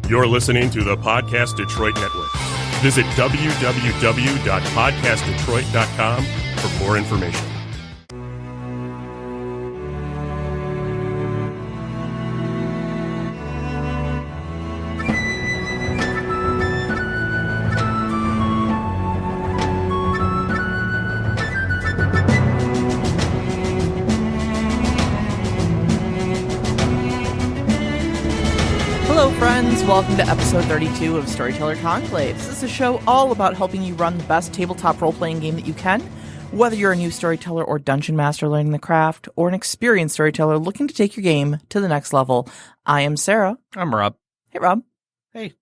You're listening to the Podcast Detroit Network. Visit www.podcastdetroit.com for more information. Welcome to episode 32 of Storyteller Conclave. This is a show all about helping you run the best tabletop role-playing game that you can, whether you're a new storyteller or dungeon master learning the craft, or an experienced storyteller looking to take your game to the next level. I am Sarah. I'm Rob. Hey, Rob. Hey.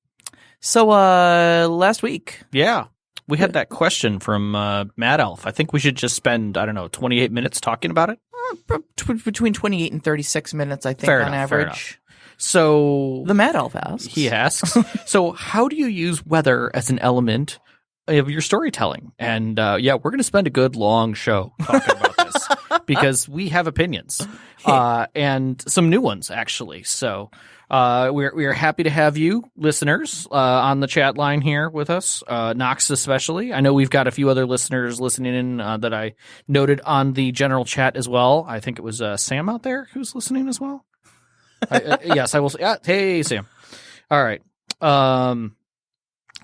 So, last week. Yeah. We had that question from Mad Elf. I think we should just spend, 28 minutes talking about it? Between 28 and 36 minutes, I think, fair on enough, average. So the Mad Elf asks. He asks, so how do you use weather as an element of your storytelling? And we're going to spend a good long show talking about this because we have opinions and some new ones, actually. So we are happy to have you, listeners, on the chat line here with us, Knox especially. I know we've got a few other listeners listening in that I noted on the general chat as well. I think it was Sam out there who's listening as well. Yes, I will say. Hey, Sam. All right.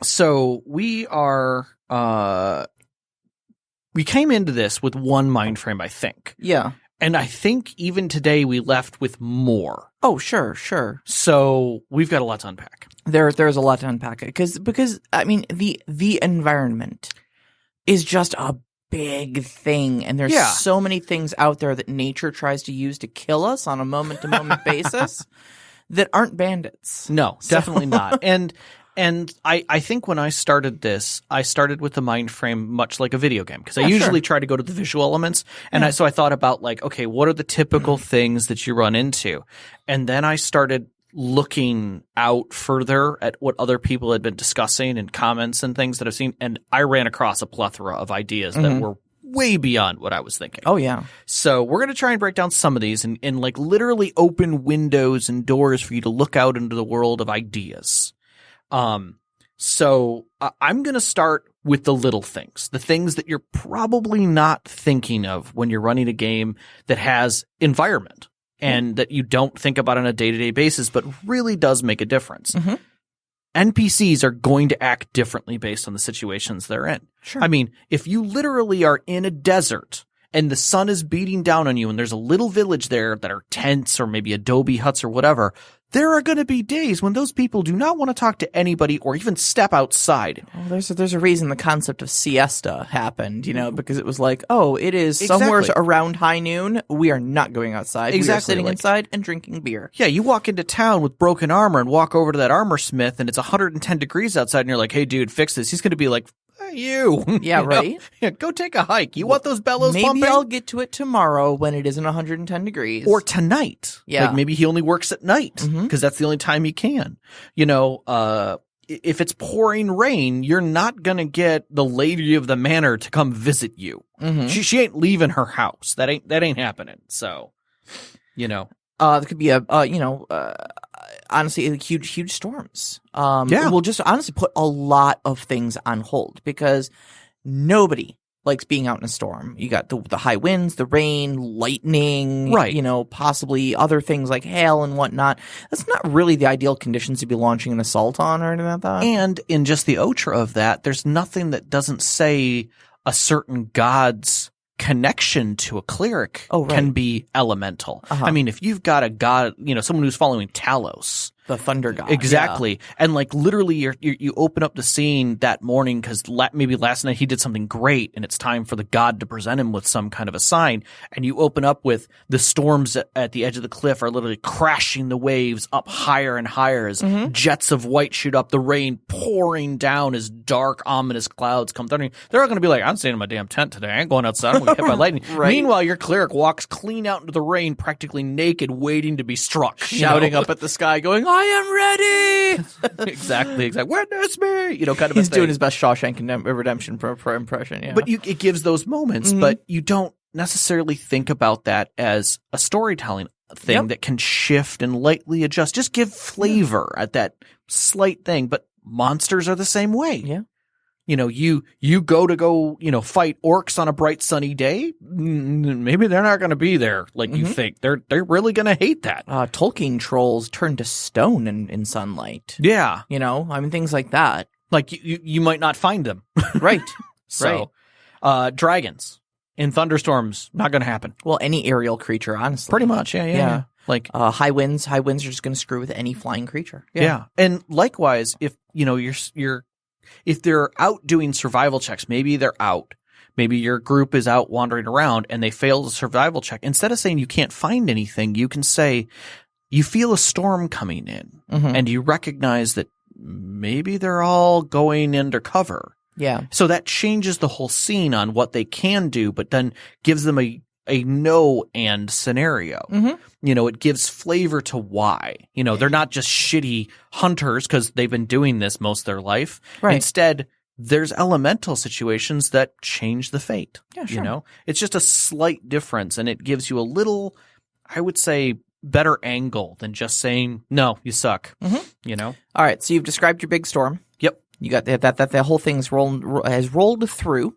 So we are. We came into this with one mind frame, I think. Yeah. And I think even today we left with more. Oh, sure. So we've got a lot to unpack. There's a lot to unpack because I mean the environment is just a big thing, and there's so many things out there that nature tries to use to kill us on a moment-to-moment basis that aren't bandits. No, definitely not. And I think when I started this, I started with the mind frame much like a video game, because I usually try to go to the visual elements, and so I thought about like, okay, what are the typical things that you run into? And then I started looking out further at what other people had been discussing and comments and things that I've seen, and I ran across a plethora of ideas that were way beyond what I was thinking. Oh, yeah. So we're going to try and break down some of these and like literally open windows and doors for you to look out into the world of ideas. So I'm going to start with the little things, the things that you're probably not thinking of when you're running a game that has environment and that you don't think about on a day-to-day basis, but really does make a difference. Mm-hmm. NPCs are going to act differently based on the situations they're in. Sure. I mean, if you literally are in a desert and the sun is beating down on you and there's a little village there that are tents or maybe adobe huts or whatever, there are going to be days when those people do not want to talk to anybody or even step outside. Well, there's a reason the concept of siesta happened, because it was like, oh, it is somewhere around high noon. We are not going outside. Exactly. We are sitting inside and drinking beer. Yeah, you walk into town with broken armor and walk over to that armor smith and it's 110 degrees outside and you're like, hey, dude, fix this. He's going to be like, you. Yeah, right? Yeah, go take a hike. You want those bellows pumping? Maybe I'll get to it tomorrow when it isn't 110 degrees. Or tonight. Yeah. Like maybe he only works at night because that's the only time he can. If it's pouring rain, you're not going to get the lady of the manor to come visit you. Mm-hmm. She ain't leaving her house. That ain't happening. So, there could be honestly, huge storms. We'll just honestly put a lot of things on hold because nobody likes being out in a storm. You got the high winds, the rain, lightning, right? Possibly other things like hail and whatnot. That's not really the ideal conditions to be launching an assault on or anything like that. And in just the outro of that, there's nothing that doesn't say a certain god's connection to a cleric can be elemental. I mean, if you've got a god, someone who's following Talos, the thunder god. Exactly. Yeah. And like literally you open up the scene that morning because maybe last night he did something great and it's time for the god to present him with some kind of a sign. And you open up with the storms at the edge of the cliff are literally crashing the waves up higher and higher as jets of white shoot up, the rain pouring down as dark, ominous clouds come thundering. They're all going to be like, I'm staying in my damn tent today. I ain't going outside. I'm going to get hit by lightning. Right. Meanwhile, your cleric walks clean out into the rain, practically naked, waiting to be struck. Shouting up at the sky, going, I am ready! Exactly. Witness me! Kind of He's doing his best Shawshank Redemption impression, yeah. But it gives those moments, but you don't necessarily think about that as a storytelling thing that can shift and lightly adjust. Just give flavor at that slight thing, but monsters are the same way. Yeah. You know, you go, fight orcs on a bright sunny day. Maybe they're not going to be there like you think. They're really going to hate that. Tolkien trolls turn to stone in sunlight. Yeah. You know, I mean, things like that. Like you might not find them. Right. So, dragons in thunderstorms, not going to happen. Well, any aerial creature, honestly. Pretty much. Yeah. Like, high winds are just going to screw with any flying creature. Yeah. And likewise, if, if they're out doing survival checks, maybe they're out. Maybe your group is out wandering around and they fail the survival check. Instead of saying you can't find anything, you can say you feel a storm coming in and you recognize that maybe they're all going undercover. Yeah. So that changes the whole scene on what they can do, but then gives them a no and scenario. It gives flavor to why. They're not just shitty hunters because they've been doing this most of their life. Right. Instead, there's elemental situations that change the fate. Yeah, sure. It's just a slight difference, and it gives you a little, I would say, better angle than just saying, no, you suck. All right. So you've described your big storm. Yep. You got that the whole thing's has rolled through.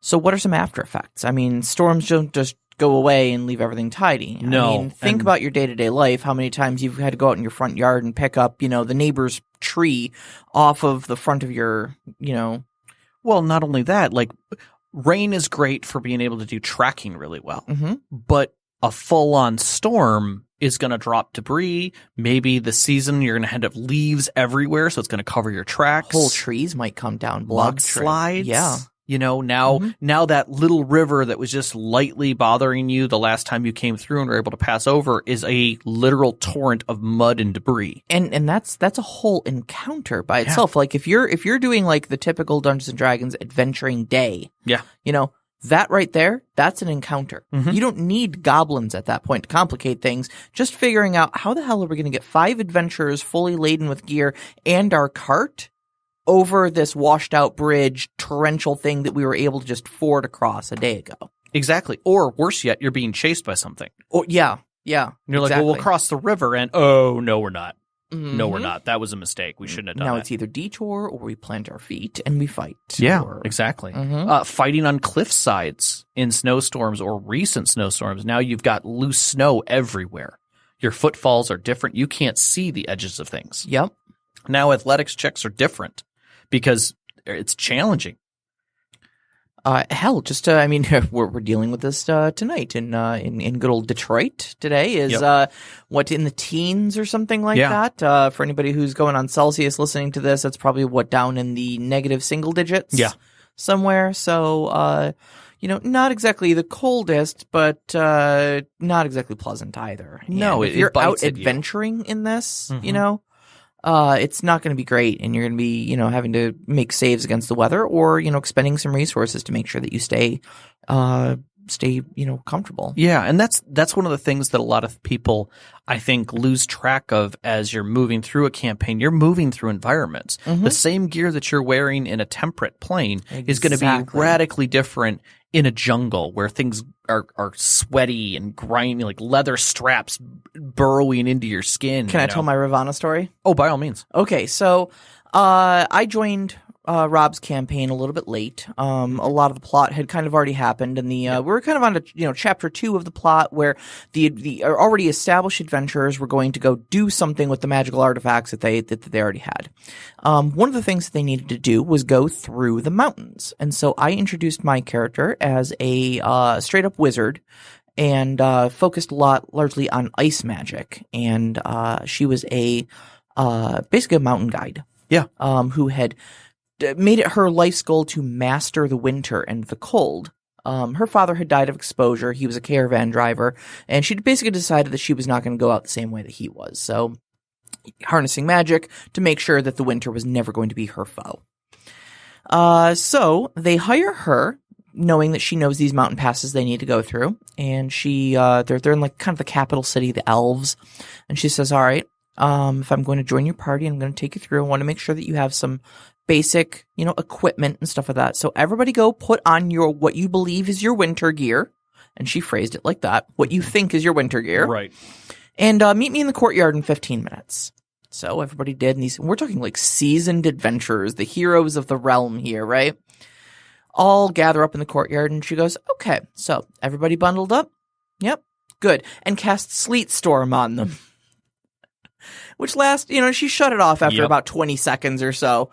So what are some after effects? I mean, storms don't just go away and leave everything tidy. No. I mean, think about your day-to-day life, how many times you've had to go out in your front yard and pick up, the neighbor's tree off of the front of your, Well, not only that, like, rain is great for being able to do tracking really well. But a full-on storm is going to drop debris. Maybe the season you're going to end up leaves everywhere, so it's going to cover your tracks. Whole trees might come down. Mudslides. Yeah. Now that little river that was just lightly bothering you the last time you came through and were able to pass over is a literal torrent of mud and debris. And that's a whole encounter by itself. Like if you're doing like the typical Dungeons and Dragons adventuring day. Yeah. That right there, that's an encounter. You don't need goblins at that point to complicate things. Just figuring out how the hell are we going to get 5 adventurers fully laden with gear and our cart over this washed out bridge, torrential thing that we were able to just ford across a day ago. Exactly. Or worse yet, you're being chased by something. Oh, yeah. And you're like, well, we'll cross the river and, oh, no, we're not. No, we're not. That was a mistake. We shouldn't have done that. Now it's either detour or we plant our feet and we fight. Yeah, exactly. Fighting on cliff sides in snowstorms or recent snowstorms. Now you've got loose snow everywhere. Your footfalls are different. You can't see the edges of things. Yep. Now athletics checks are different because it's challenging. Hell, just we're dealing with this tonight in good old Detroit. Today is what, in the teens or something like that. For anybody who's going on Celsius listening to this, that's probably down in the negative single digits. Yeah, somewhere. So not exactly the coldest, but not exactly pleasant either. No, if you're out adventuring in this, it's not going to be great, and you're going to be, having to make saves against the weather, or expending some resources to make sure that you stay comfortable. Yeah, and that's one of the things that a lot of people, I think, lose track of as you're moving through a campaign. You're moving through environments. The same gear that you're wearing in a temperate plane is going to be radically different in a jungle where things are sweaty and grimy, like leather straps burrowing into your skin. Can I tell my Ravana story? Oh, by all means. Okay, so I joined Rob's campaign a little bit late. A lot of the plot had kind of already happened, and we were kind of on to chapter 2 of the plot where the already established adventurers were going to go do something with the magical artifacts that they already had. One of the things that they needed to do was go through the mountains, and so I introduced my character as a straight up wizard. And focused largely on ice magic, and she was basically a mountain guide. Yeah, who had made it her life's goal to master the winter and the cold. Her father had died of exposure. He was a caravan driver, and she basically decided that she was not going to go out the same way that he was. So, harnessing magic to make sure that the winter was never going to be her foe. So they hire her, knowing that she knows these mountain passes they need to go through, and they're in like kind of the capital city, the elves, and she says, all right, if I'm going to join your party, I'm going to take you through. I want to make sure that you have some basic, equipment and stuff like that. So everybody go put on what you believe is your winter gear, and she phrased it like that, what you think is your winter gear. Right. And meet me in the courtyard in 15 minutes. So everybody did. And we're talking like seasoned adventurers, the heroes of the realm here, right? All gather up in the courtyard, and she goes, okay, so everybody bundled up? Yep, good. And cast Sleet Storm on them. Which she shut it off after about 20 seconds or so,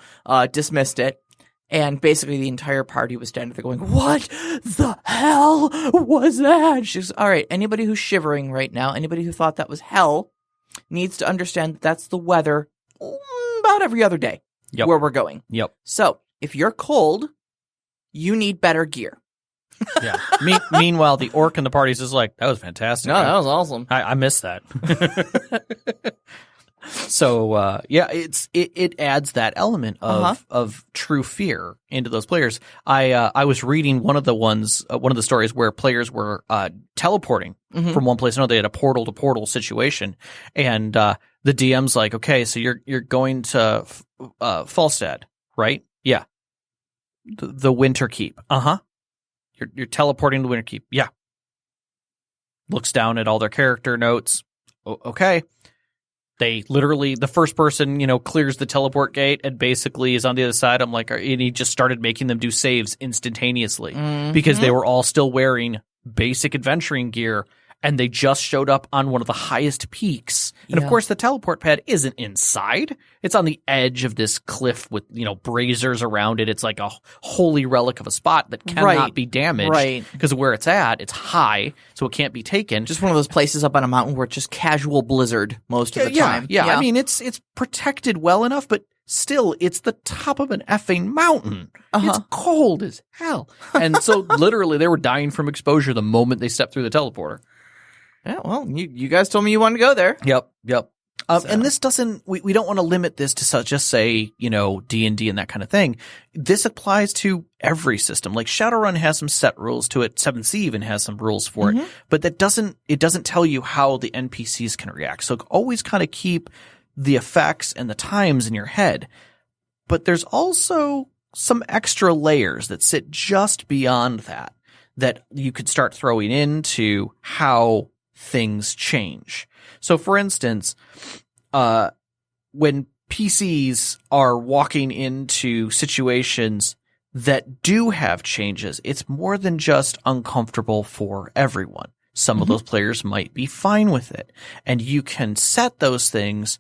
dismissed it. And basically the entire party was standing there going, what the hell was that? She goes, all right, anybody who's shivering right now, anybody who thought that was hell, needs to understand that that's the weather about every other day where we're going. Yep. So if you're cold, you need better gear. Yeah. Meanwhile, the orc in the party is just like, that was fantastic. No, that was awesome. I missed that. So it adds that element of true fear into those players. I was reading one of the stories where players were teleporting from one place to another. They had a portal to portal situation, and the DM's like, okay, so you're going to Falstad, right? Yeah, the Winter Keep. You're teleporting to Winter Keep. Yeah. Looks down at all their character notes. Okay. They literally, the first person, clears the teleport gate and basically is on the other side. I'm like, and he just started making them do saves instantaneously because they were all still wearing basic adventuring gear, and they just showed up on one of the highest peaks. And of course, the teleport pad isn't inside. It's on the edge of this cliff with, braziers around it. It's like a holy relic of a spot that cannot be damaged because of where it's at. It's high, so it can't be taken. Just one of those places up on a mountain where it's just casual blizzard most of the time. Yeah. I mean, it's protected well enough, but still, it's the top of an effing mountain. It's cold as hell. And so literally they were dying from exposure the moment they stepped through the teleporter. Yeah, well, you guys told me you wanted to go there. Yep. And this doesn't, we don't want to limit this to just say, D&D and that kind of thing. This applies to every system. Like Shadowrun has some set rules to it. 7th Sea even has some rules for it. But it doesn't tell you how the NPCs can react. So always kind of keep the effects and the times in your head. But there's also some extra layers that sit just beyond that you could start throwing into how things change. So for instance, when PCs are walking into situations that do have changes, it's more than just uncomfortable for everyone. Some of those players might be fine with it. And you can set those things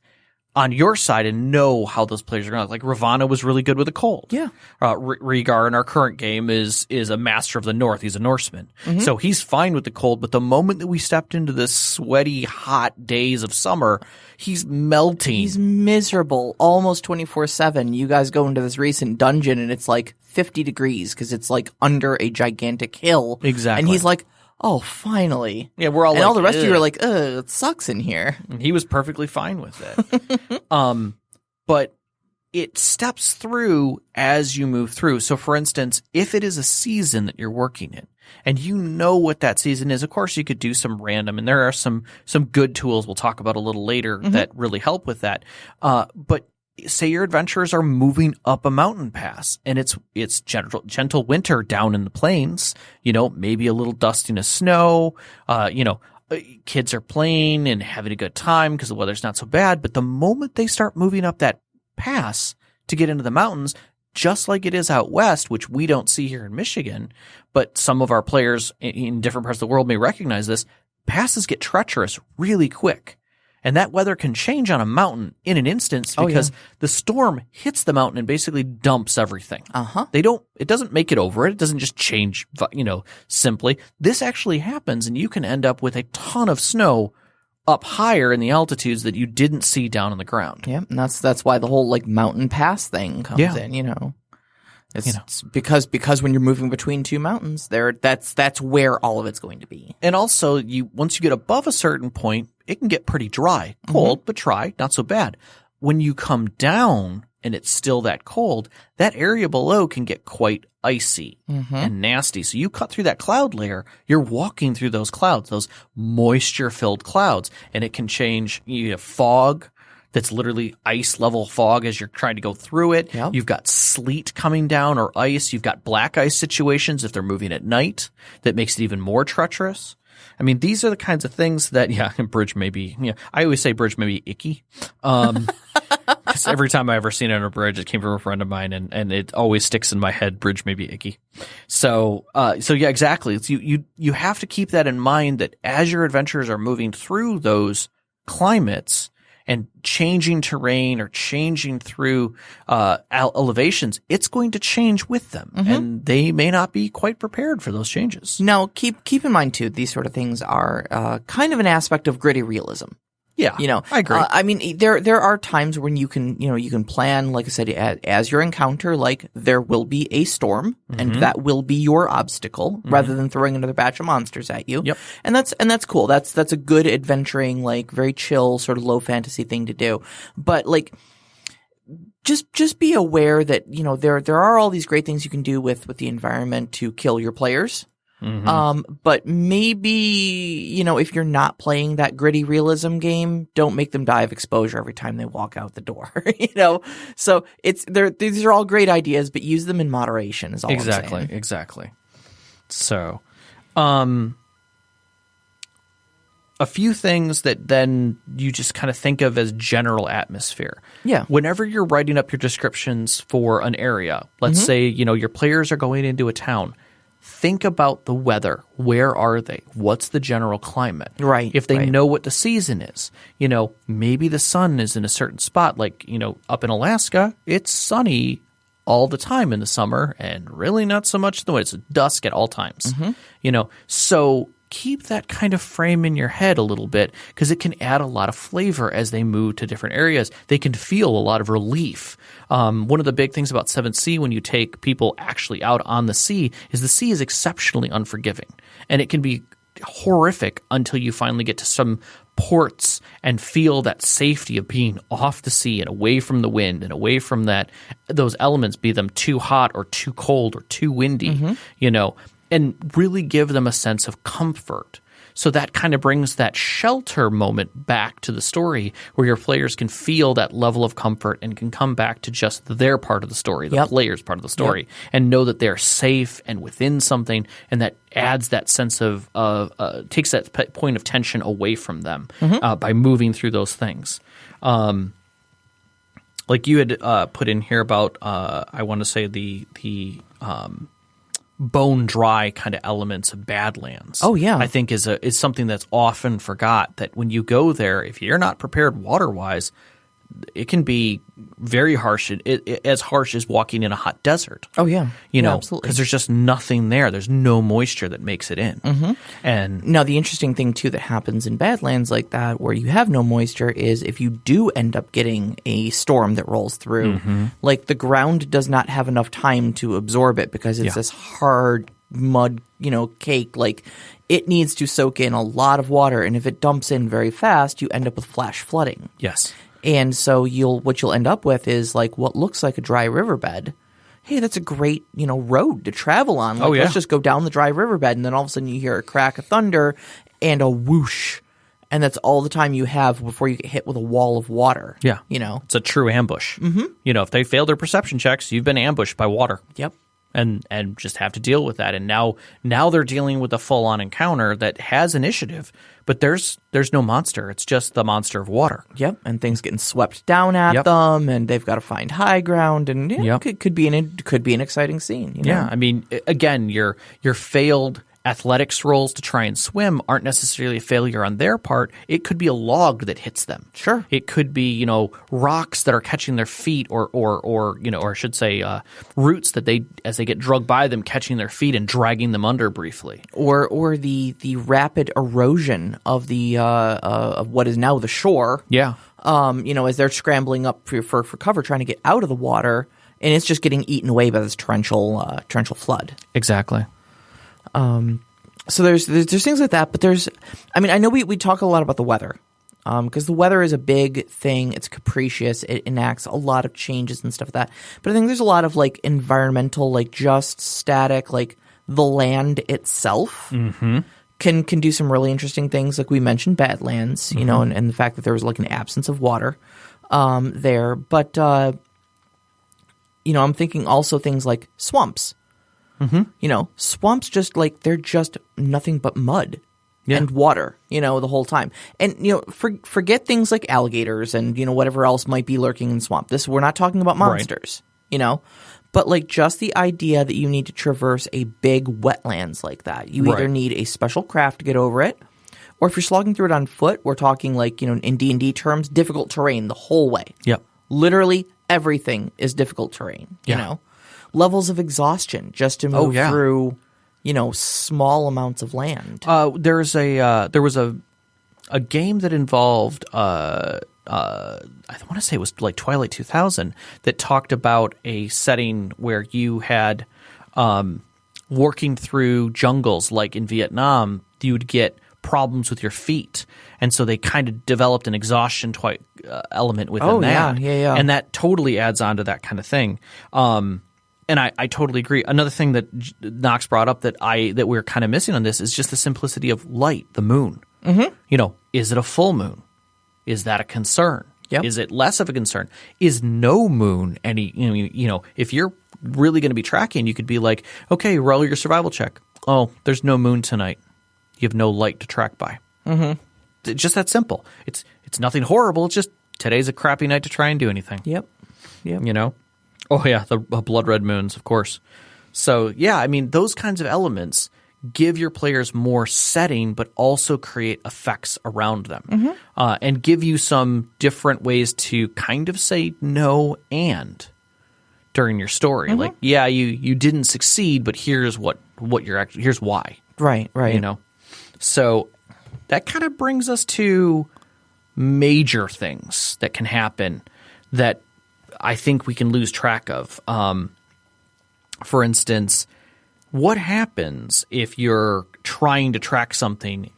on your side and know how those players are going to like. Ravana was really good with the cold. Yeah. Rhaegar in our current game is a master of the North. He's a Norseman. So he's fine with the cold, but the moment that we stepped into the sweaty, hot days of summer, he's melting. He's miserable almost 24/7. You guys go into this recent dungeon and it's like 50 degrees because it's like under a gigantic hill. Exactly. And he's like, oh, finally. Yeah, we're all and like, all the rest ugh. of you are like, it sucks in here. And he was perfectly fine with it. But it steps through as you move through. So for instance, if it is a season that you're working in and you know what that season is, of course you could do some random, and there are some good tools we'll talk about a little later that really help with that. But say your adventurers are moving up a mountain pass and it's gentle winter down in the plains, maybe a little dusting of snow, kids are playing and having a good time because the weather's not so bad. But the moment they start moving up that pass to get into the mountains, just like it is out west, which we don't see here in Michigan, but some of our players in different parts of the world may recognize this, passes get treacherous really quick. And that weather can change on a mountain in an instance because the storm hits the mountain and basically dumps everything. It doesn't make it over it. It doesn't just change, simply. This actually happens, and you can end up with a ton of snow up higher in the altitudes that you didn't see down on the ground. Yeah, and that's why the whole like mountain pass thing comes in, It's because when you're moving between two mountains, that's where all of it's going to be. And also, once you get above a certain point, it can get pretty dry. Cold, but dry, not so bad. When you come down and it's still that cold, that area below can get quite icy and nasty. So you cut through that cloud layer, you're walking through those clouds, those moisture-filled clouds, and it can change. You have fog. That's literally ice level fog as you're trying to go through it. Yep. You've got sleet coming down or ice. You've got black ice situations if they're moving at night. That makes it even more treacherous. I mean, these are the kinds of things that, bridge may be, I always say bridge may be icky. Because every time I ever seen it on a bridge, it came from a friend of mine, and it always sticks in my head, bridge may be icky. So yeah, exactly. It's, you have to keep that in mind, that as your adventurers are moving through those climates and changing terrain or changing through elevations, it's going to change with them, and they may not be quite prepared for those changes. Now, keep in mind too, these sort of things are kind of an aspect of gritty realism. Yeah, I agree. I mean, there are times when you can plan, like I said, as your encounter, like there will be a storm, and that will be your obstacle, rather than throwing another batch of monsters at you. Yep. And that's cool. That's a good adventuring, like very chill, sort of low fantasy thing to do. But like, just be aware that there are all these great things you can do with the environment to kill your players. But maybe, if you're not playing that gritty realism game, don't make them die of exposure every time they walk out the door, So these are all great ideas, but use them in moderation is all I'm saying. Exactly. So, a few things that then you just kind of think of as general atmosphere. Yeah. Whenever you're writing up your descriptions for an area, let's say, your players are going into a town, think about the weather. Where are they? What's the general climate? Right. If they know what the season is, maybe the sun is in a certain spot. Like, up in Alaska, it's sunny all the time in the summer and really not so much in the winter. It's dusk at all times. So keep that kind of frame in your head a little bit, because it can add a lot of flavor as they move to different areas. They can feel a lot of relief. One of the big things about 7th Sea when you take people actually out on the sea is the sea is exceptionally unforgiving, and it can be horrific until you finally get to some ports and feel that safety of being off the sea and away from the wind and away from those elements, be them too hot or too cold or too windy, and really give them a sense of comfort. So that kind of brings that shelter moment back to the story, where your players can feel that level of comfort and can come back to just their part of the story, the player's part of the story, and know that they're safe and within something, and that adds that sense of takes that point of tension away from them by moving through those things. Like you had put in here about, I want to say the bone dry kind of elements of Badlands. Oh yeah, I think is something that's often forgot, that when you go there, if you're not prepared water wise, it can be very harsh. As harsh as walking in a hot desert. Oh yeah, absolutely. Because there's just nothing there. There's no moisture that makes it in. And now the interesting thing too that happens in Badlands like that, where you have no moisture, is if you do end up getting a storm that rolls through, like the ground does not have enough time to absorb it, because it's this hard mud, cake. Like it needs to soak in a lot of water, and if it dumps in very fast, you end up with flash flooding. Yes. And so what you'll end up with is like what looks like a dry riverbed. Hey, that's a great, road to travel on. Like, let's just go down the dry riverbed, and then all of a sudden you hear a crack of thunder and a whoosh. And that's all the time you have before you get hit with a wall of water. Yeah. It's a true ambush. If they fail their perception checks, you've been ambushed by water. Yep. And just have to deal with that. And now they're dealing with a full-on encounter that has initiative, but there's no monster. It's just the monster of water. Yep, and things getting swept down at them, and they've got to find high ground, and it could be an exciting scene. Yeah, I mean, again, your failed athletics rolls to try and swim aren't necessarily a failure on their part. It could be a log that hits them. Sure. It could be, rocks that are catching their feet, or I should say, roots that as they get drugged by them, catching their feet and dragging them under briefly. Or the rapid erosion of the of what is now the shore. Yeah. As they're scrambling up for cover, trying to get out of the water, and it's just getting eaten away by this torrential flood. Exactly. So there's things like that, but I know we talk a lot about the weather, because the weather is a big thing. It's capricious. It enacts a lot of changes and stuff like that. But I think there's a lot of like environmental, like just static, like the land itself can do some really interesting things. Like we mentioned Badlands, and the fact that there was like an absence of water, there. But, I'm thinking also things like swamps. Swamps they're just nothing but mud. and water, the whole time. And, forget things like alligators and, whatever else might be lurking in the swamp. We're not talking about monsters, But like just the idea that you need to traverse a big wetlands like that. You either need a special craft to get over it, or if you're slogging through it on foot, we're talking like, in D&D terms, difficult terrain the whole way. Yep. Literally everything is difficult terrain, Levels of exhaustion just to move through, small amounts of land. There was a game that involved I want to say it was like Twilight 2000 that talked about a setting where you had working through jungles like in Vietnam, you would get problems with your feet. And so they kind of developed an exhaustion element within that. Yeah. And that totally adds on to that kind of thing. And I totally agree. Another thing that Knox brought up that we're kind of missing on this is just the simplicity of light, the moon. Mm-hmm. Is it a full moon? Is that a concern? Yep. Is it less of a concern? Is no moon any? If you're really going to be tracking, you could be like, okay, roll your survival check. Oh, there's no moon tonight. You have no light to track by. Mm-hmm. Just that simple. It's nothing horrible. It's just today's a crappy night to try and do anything. Yep. Oh yeah, the blood red moons, of course. So yeah, I mean those kinds of elements give your players more setting, but also create effects around them, and give you some different ways to kind of say no and during your story. Like, yeah, you didn't succeed, but here's what you're actually here's why. Right. So that kind of brings us to major things that can happen that I think we can lose track of. For instance, what happens if you're trying to track something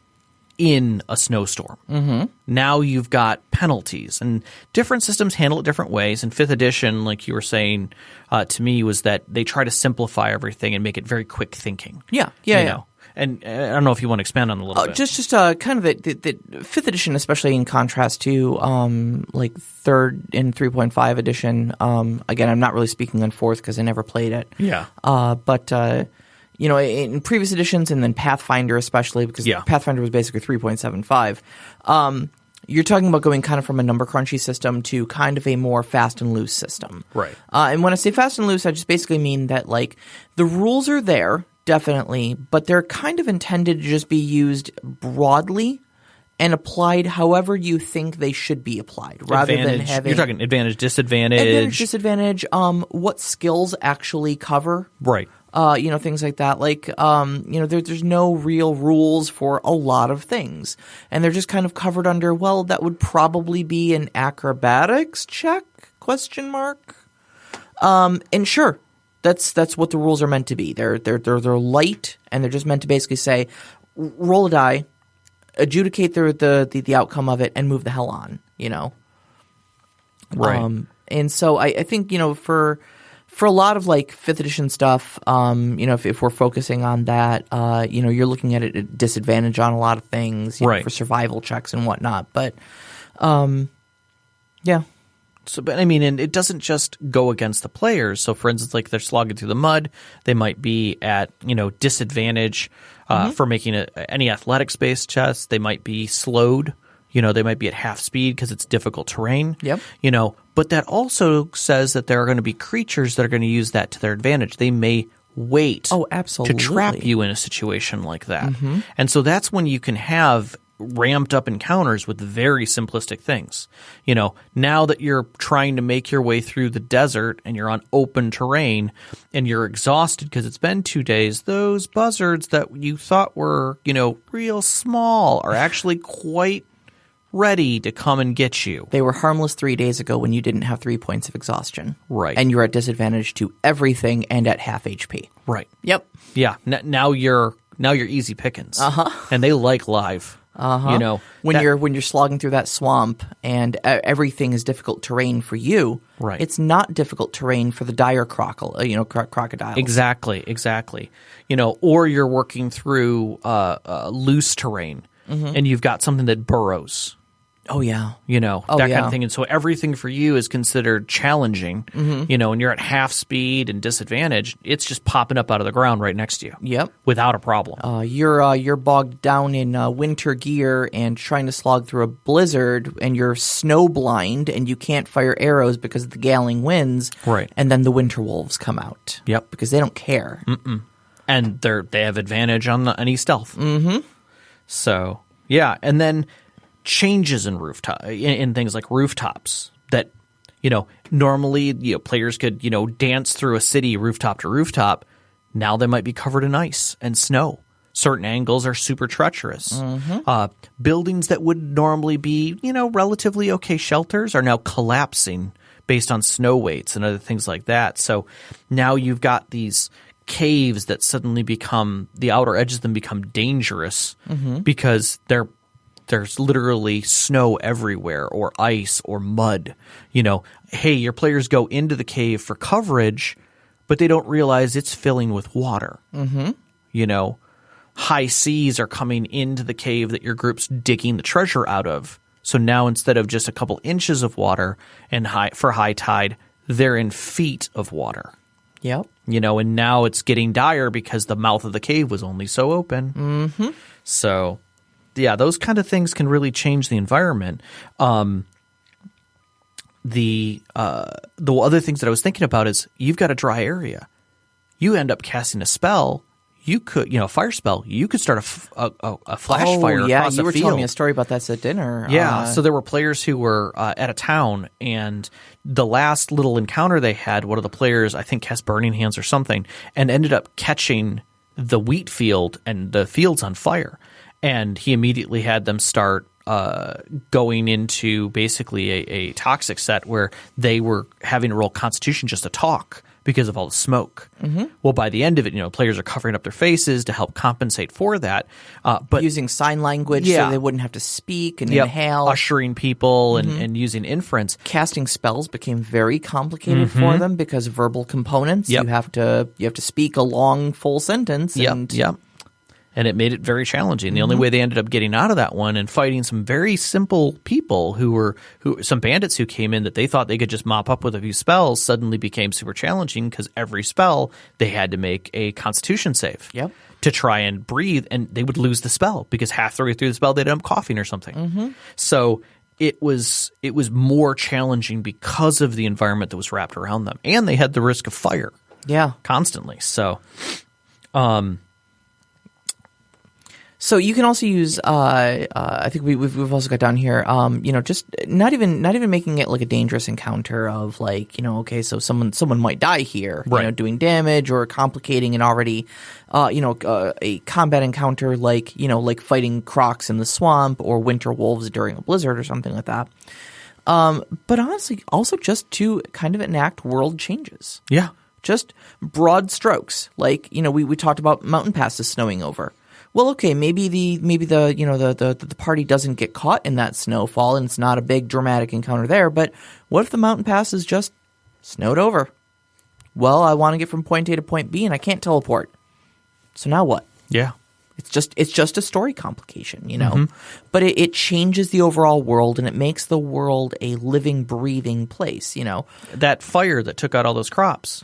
in a snowstorm? Mm-hmm. Now you've got penalties, and different systems handle it different ways. And 5th edition, like you were saying to me, was that they try to simplify everything and make it very quick thinking. Yeah. And I don't know if you want to expand on it a little bit. Just kind of the 5th edition, especially in contrast to like 3rd and 3.5 edition. Again, I'm not really speaking on 4th because I never played it. Yeah. But in previous editions and then Pathfinder especially, because Pathfinder was basically 3.75, you're talking about going kind of from a number crunchy system to kind of a more fast and loose system. Right. And when I say fast and loose, I just basically mean that like the rules are there, definitely, but they're kind of intended to just be used broadly and applied however you think they should be applied, rather than having... You're talking advantage, disadvantage. What skills actually cover. Right. Things like that. Like, there's no real rules for a lot of things. And they're just kind of covered under, well, that would probably be an acrobatics check, ? And sure, that's what the rules are meant to be. They're light, and they're just meant to basically say, roll a die, adjudicate the outcome of it, and move the hell on, Right. And so I think, for a lot of like 5th edition stuff, if we're focusing on that, you're looking at it at disadvantage on a lot of things, for survival checks and whatnot. But, yeah. So, but I mean, and it doesn't just go against the players. So, for instance, like they're slogging through the mud, they might be at disadvantage for making any athletics-based tests. They might be slowed. They might be at half speed because it's difficult terrain. Yep. But that also says that there are going to be creatures that are going to use that to their advantage. They may wait absolutely. to trap you in a situation like that. Mm-hmm. And so that's when you can have ramped up encounters with very simplistic things. Now that you're trying to make your way through the desert and you're on open terrain and you're exhausted because it's been 2 days, those buzzards that you thought were, real small are actually quite ready to come and get you. They were harmless 3 days ago when you didn't have 3 points of exhaustion. Right. And you're at disadvantage to everything and at half HP. Right. Yep. Yeah. Now you're easy pickings. Uh-huh. And they like live. Uh-huh. When you're slogging through that swamp and everything is difficult terrain for you, right. It's not difficult terrain for the dire crocodiles. Exactly. Or you're working through loose terrain, and you've got something that burrows. Oh, yeah. That Oh, kind yeah. of thing. And so everything for you is considered challenging, and you're at half speed and disadvantage. It's just popping up out of the ground right next to you. Yep. Without a problem. You're bogged down in winter gear and trying to slog through a blizzard, and you're snow blind, and you can't fire arrows because of the galing winds. Right. And then the winter wolves come out. Yep. Because they don't care. And they have advantage on any stealth. So, yeah. And then changes in in things like rooftops that, normally, players could, dance through a city rooftop to rooftop. Now they might be covered in ice and snow. Certain angles are super treacherous. Buildings that would normally be, relatively okay shelters are now collapsing based on snow weights and other things like that. So now you've got these caves that suddenly the outer edges of them become dangerous because there's literally snow everywhere, or ice, or mud. Hey, your players go into the cave for coverage, but they don't realize it's filling with water. High seas are coming into the cave that your group's digging the treasure out of. So now instead of just a couple inches of water for high tide, they're in feet of water. Yep. And now it's getting dire because the mouth of the cave was only so open. So, yeah, those kind of things can really change the environment. The other things that I was thinking about is you've got a dry area. You end up casting a spell. You could, a fire spell. You could start a flash fire across a field. Yeah, you were telling me a story about that at dinner. Yeah, so there were players who were at a town, and the last little encounter they had, one of the players, I think, cast Burning Hands or something, and ended up catching the wheat field and the fields on fire. And he immediately had them start going into basically a toxic set where they were having to roll Constitution just to talk because of all the smoke. Well, by the end of it, players are covering up their faces to help compensate for that. But using sign language so they wouldn't have to speak and inhale. Ushering people and using inference. Casting spells became very complicated for them because verbal components. You have to speak a long full sentence. And it made it very challenging. The only way they ended up getting out of that one and fighting some very simple people some bandits who came in that they thought they could just mop up with a few spells suddenly became super challenging because every spell they had to make a Constitution save to try and breathe, and they would lose the spell because half the way through the spell they'd end up coughing or something. So it was more challenging because of the environment that was wrapped around them, and they had the risk of fire constantly. So So you can also use. I think we've also got down here. Just not even making it like a dangerous encounter of like okay, so someone might die here, doing damage or complicating an already, a combat encounter like like fighting crocs in the swamp or winter wolves during a blizzard or something like that. But honestly, also just to kind of enact world changes. Yeah, just broad strokes. Like we talked about mountain passes snowing over. Well, okay, maybe the party doesn't get caught in that snowfall and it's not a big dramatic encounter there, but what if the mountain pass is just snowed over? Well, I want to get from point A to point B and I can't teleport. So now what? Yeah. It's just a story complication, But it changes the overall world and it makes the world a living, breathing place, That fire that took out all those crops,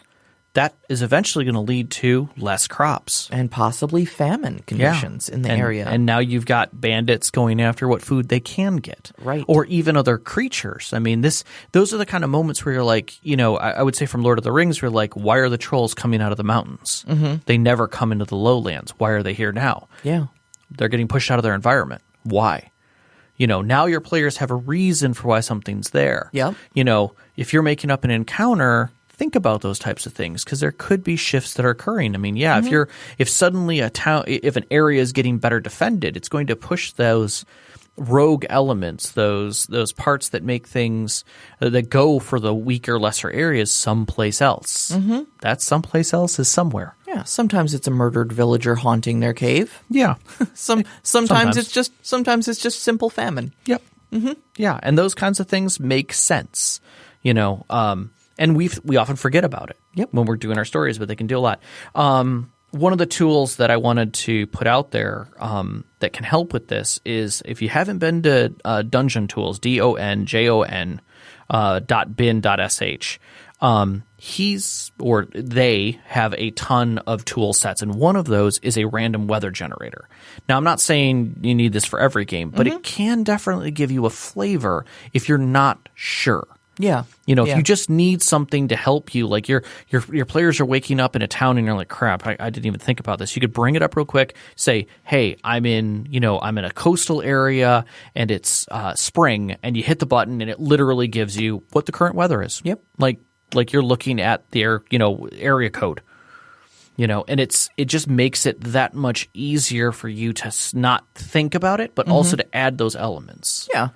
that is eventually going to lead to less crops. And possibly famine conditions in the area. And now you've got bandits going after what food they can get. Right. Or even other creatures. I mean, those are the kind of moments where you're like, I would say from Lord of the Rings, where like, why are the trolls coming out of the mountains? They never come into the lowlands. Why are they here now? Yeah. They're getting pushed out of their environment. Why? Now your players have a reason for why something's there. Yep. If you're making up an encounter, think about those types of things because there could be shifts that are occurring. I mean, if suddenly if an area is getting better defended, it's going to push those rogue elements, those parts that make things that go for the weaker, lesser areas someplace else. That someplace else is somewhere. Yeah, sometimes it's a murdered villager haunting their cave. Yeah, sometimes it's just simple famine. Yep. Yeah, and those kinds of things make sense. And we often forget about it when we're doing our stories, but they can do a lot. one of the tools that I wanted to put out there that can help with this is if you haven't been to Dungeon Tools, DONJON .bin.sh, they have a ton of tool sets, and one of those is a random weather generator. Now, I'm not saying you need this for every game, but it can definitely give you a flavor if you're not sure. Yeah. If you just need something to help you, like your players are waking up in a town and you're like, crap, I didn't even think about this. You could bring it up real quick, say, hey, I'm in a coastal area and it's spring, and you hit the button and it literally gives you what the current weather is. Yep. Like you're looking at their, area code. And it just makes it that much easier for you to not think about it, but also to add those elements. Yeah.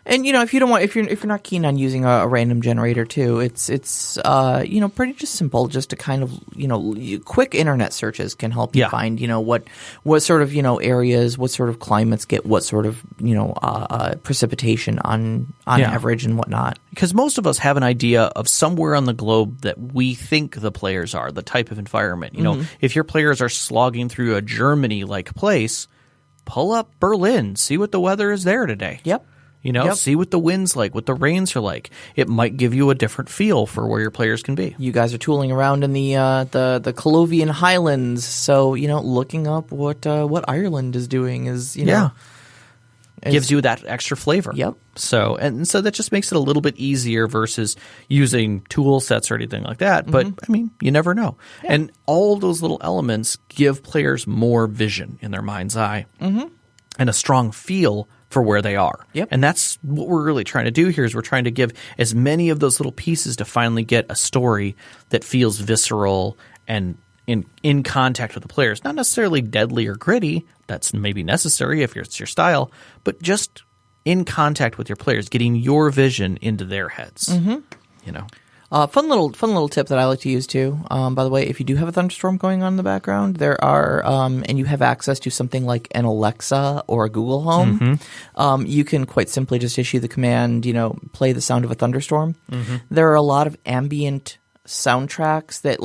And if you're not keen on using a random generator too, it's pretty just simple. Just to kind of quick internet searches can help you find what sort of areas, what sort of climates get what sort of precipitation on average and whatnot. Because most of us have an idea of somewhere on the globe that we think the players are, the type of environment. If your players are slogging through a Germany-like place, pull up Berlin, see what the weather is there today. Yep. See what the wind's like, what the rains are like. It might give you a different feel for where your players can be. You guys are tooling around in the Colovian Highlands, so looking up what Ireland is doing is gives you that extra flavor. Yep. So that just makes it a little bit easier versus using tool sets or anything like that. But I mean, you never know. Yeah. And all those little elements give players more vision in their mind's eye and a strong feel for where they are. Yep. And that's what we're really trying to do here is we're trying to give as many of those little pieces to finally get a story that feels visceral and in contact with the players. Not necessarily deadly or gritty. That's maybe necessary if it's your style, but just in contact with your players, getting your vision into their heads. Fun little tip that I like to use too. By the way, if you do have a thunderstorm going on in the background, there are and you have access to something like an Alexa or a Google Home, you can quite simply just issue the command, play the sound of a thunderstorm. There are a lot of ambient soundtracks that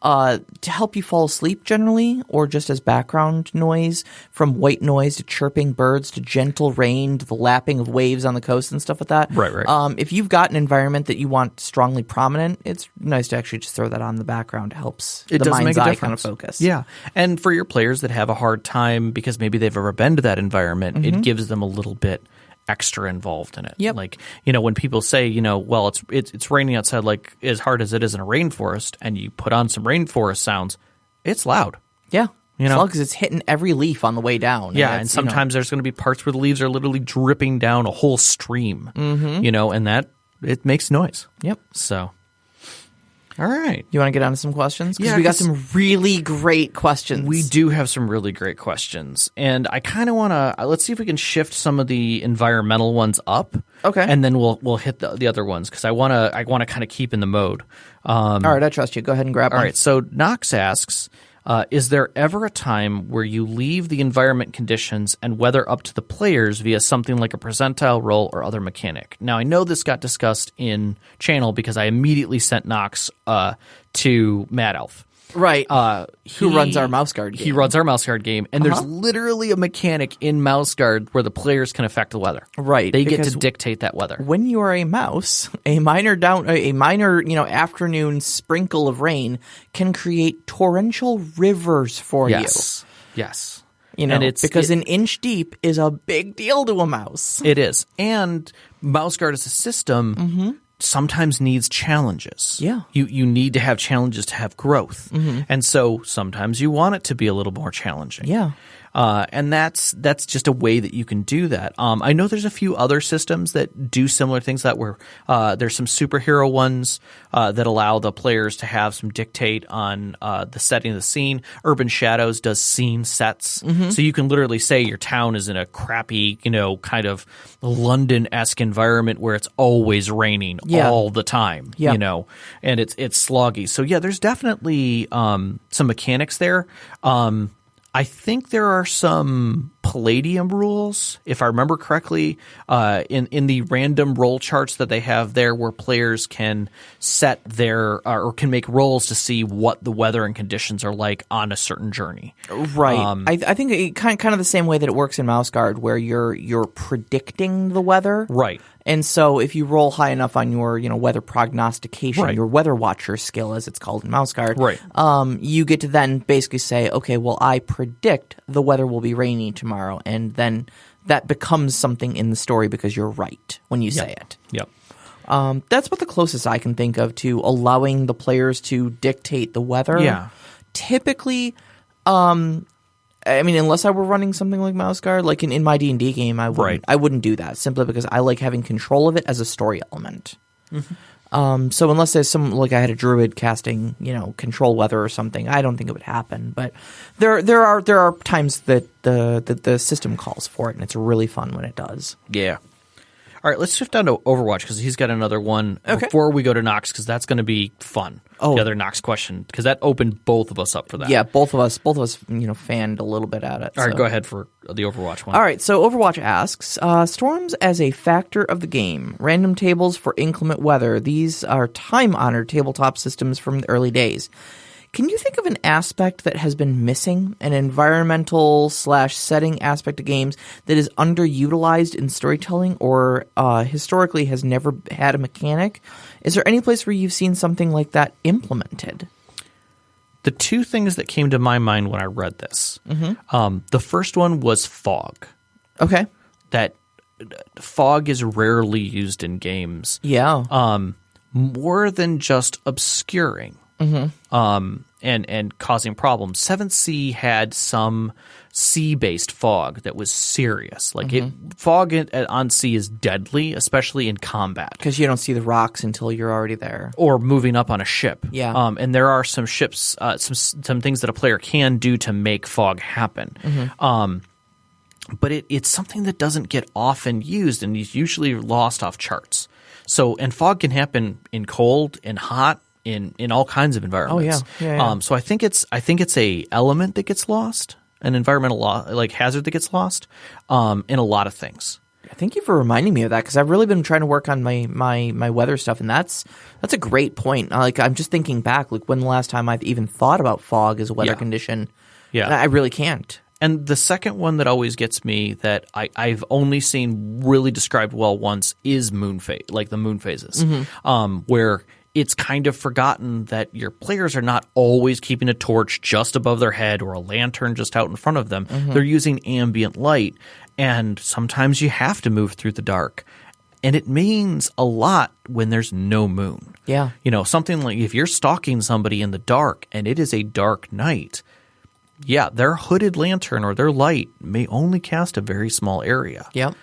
to help you fall asleep generally, or just as background noise, from white noise to chirping birds to gentle rain to the lapping of waves on the coast and stuff like that. Right. If you've got an environment that you want strongly prominent, it's nice to actually just throw that on in the background. It helps the mind's eye kind of focus. Yeah. And for your players that have a hard time because maybe they've never been to that environment, it gives them a little bit extra involved in it. Yep. When people say, well, it's raining outside like as hard as it is in a rainforest, and you put on some rainforest sounds, it's loud. Yeah. As long as it's hitting every leaf on the way down. Yeah, and sometimes there's going to be parts where the leaves are literally dripping down a whole stream, and that it makes noise. Yep. So, all right. You want to get on to some questions? Because Yeah, we got some really great questions. We do have some really great questions. And I kind of want to let's see if we can shift some of the environmental ones up. Okay. And then we'll hit the other ones because I want to kind of keep in the mode. All right, I trust you. Go ahead and grab one. All right. So Knox asks, is there ever a time where you leave the environment conditions and weather up to the players via something like a percentile roll or other mechanic? Now, I know this got discussed in channel because I immediately sent Knox to Mad Elf. Right. Who runs our mouse guard game. He runs our mouse guard game, and there's literally a mechanic in mouse guard where the players can affect the weather. Right. They get to dictate that weather. When you are a mouse, a minor afternoon sprinkle of rain can create torrential rivers for you. Yes. Because an inch deep is a big deal to a mouse. It is. And mouse guard as a system sometimes needs challenges. Yeah. You need to have challenges to have growth. And so sometimes you want it to be a little more challenging. Yeah. And that's just a way that you can do that. I know there's a few other systems that do similar things that were there's some superhero ones that allow the players to have some dictate on the setting of the scene. Urban Shadows does scene sets. So you can literally say your town is in a crappy, kind of London-esque environment where it's always raining all the time, and it's sloggy. So yeah, there's definitely some mechanics there. I think there are some Palladium rules, if I remember correctly, in the random roll charts that they have there, where players can set their or can make rolls to see what the weather and conditions are like on a certain journey. Right. I think it kind of the same way that it works in Mouse Guard, where you're predicting the weather. Right. And so if you roll high enough on your, weather prognostication, Right. your weather watcher skill, as it's called in Mouse Guard, Right. You get to then basically say, okay, well, I predict the weather will be rainy tomorrow, and then that becomes something in the story because you're right when you say it. Yep. That's what the closest I can think of to allowing the players to dictate the weather. Yeah. Typically, unless I were running something like Mouse Guard, like in my D&D game, I wouldn't do that, simply because I like having control of it as a story element. Mm-hmm. So unless there's some, like I had a druid casting, control weather or something, I don't think it would happen. But there are times that the system calls for it, and it's really fun when it does. Yeah. All right, let's shift down to Overwatch, because he's got another one before we go to Nox, because that's going to be fun. Oh. The other Nox question, because that opened both of us up for that. Yeah, both of us, fanned a little bit at it. All right, go ahead for the Overwatch one. All right, so Overwatch asks, storms as a factor of the game, random tables for inclement weather. These are time-honored tabletop systems from the early days. Can you think of an aspect that has been missing, an environmental/setting aspect of games that is underutilized in storytelling or historically has never had a mechanic? Is there any place where you've seen something like that implemented? The two things that came to my mind when I read this, the first one was fog. Okay. That fog is rarely used in games. Yeah. More than just obscuring. And causing problems. 7th Sea had some sea-based fog that was serious. Like fog on sea is deadly, especially in combat. Because you don't see the rocks until you're already there. Or moving up on a ship. Yeah. And there are some ships, some things that a player can do to make fog happen. But it's something that doesn't get often used, and is usually lost off charts. So, and fog can happen in cold and hot, in all kinds of environments. Oh yeah. So I think it's a element that gets lost, an environmental hazard that gets lost, in a lot of things. Thank you for reminding me of that, because I've really been trying to work on my weather stuff, and that's a great point. I'm just thinking back, like when the last time I've even thought about fog as a weather condition. Yeah, I really can't. And the second one that always gets me that I've only seen really described well once is moon phase, like the moon phases, where it's kind of forgotten that your players are not always keeping a torch just above their head or a lantern just out in front of them. They're using ambient light, and sometimes you have to move through the dark. And it means a lot when there's no moon. Yeah. Something like if you're stalking somebody in the dark and it is a dark night, their hooded lantern or their light may only cast a very small area. Yep.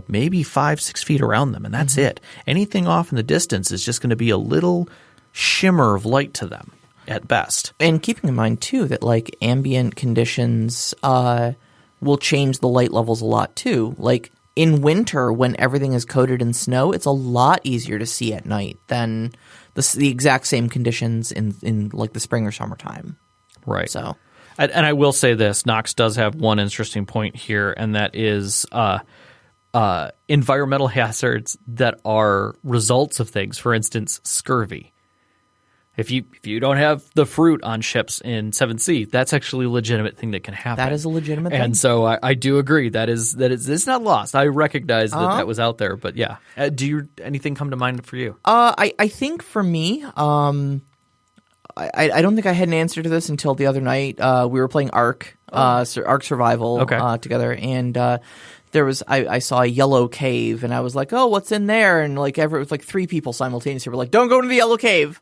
Maybe 5-6 feet around them, and that's it. Anything off in the distance is just going to be a little shimmer of light to them at best. And keeping in mind, too, that like ambient conditions will change the light levels a lot, too. Like in winter, when everything is coated in snow, it's a lot easier to see at night than the exact same conditions in like the spring or summertime. Right. So... And I will say this, Nox does have one interesting point here, and that is environmental hazards that are results of things. For instance, scurvy. If you don't have the fruit on ships in 7th Sea, that's actually a legitimate thing that can happen. That is a legitimate thing. And so I do agree that it's not lost. I recognize that was out there, but yeah. Do anything come to mind for you? I think for me, I don't think I had an answer to this until the other night. We were playing Ark Survival together, and there was I saw a yellow cave, and I was like, "Oh, what's in there?" And it was like 3 people simultaneously were like, "Don't go into the yellow cave,"